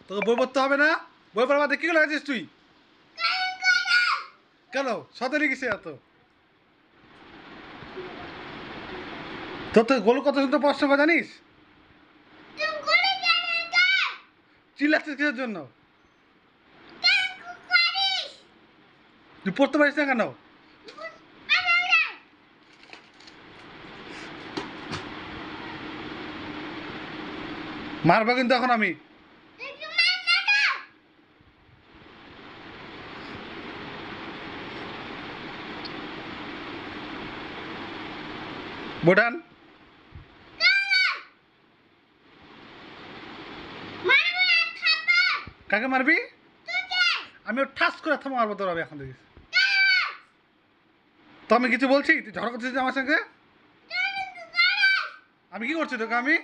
তোকে বই পড়তে হবে না? বই পড়া বাদে কি লাগাচ্ছিস তুই? কেন সতেরই কিসে এত? তোর তো গোল কত শুনতে প্রশ্ন কথা জানিস? চিল্লাচ্ছিস কিসের জন্য? তুই পড়তে পারিস না কেন? মারবো কিন্তু এখন আমি। বোটান কাকে মারবি? আমি ওর ঠাস করে থামা মারবো তোর আমি এখন দেখিস। তো আমি কিছু বলছি, তুই ঝড় করছিস আমার সঙ্গে? আমি কি করছি তোকে আমি?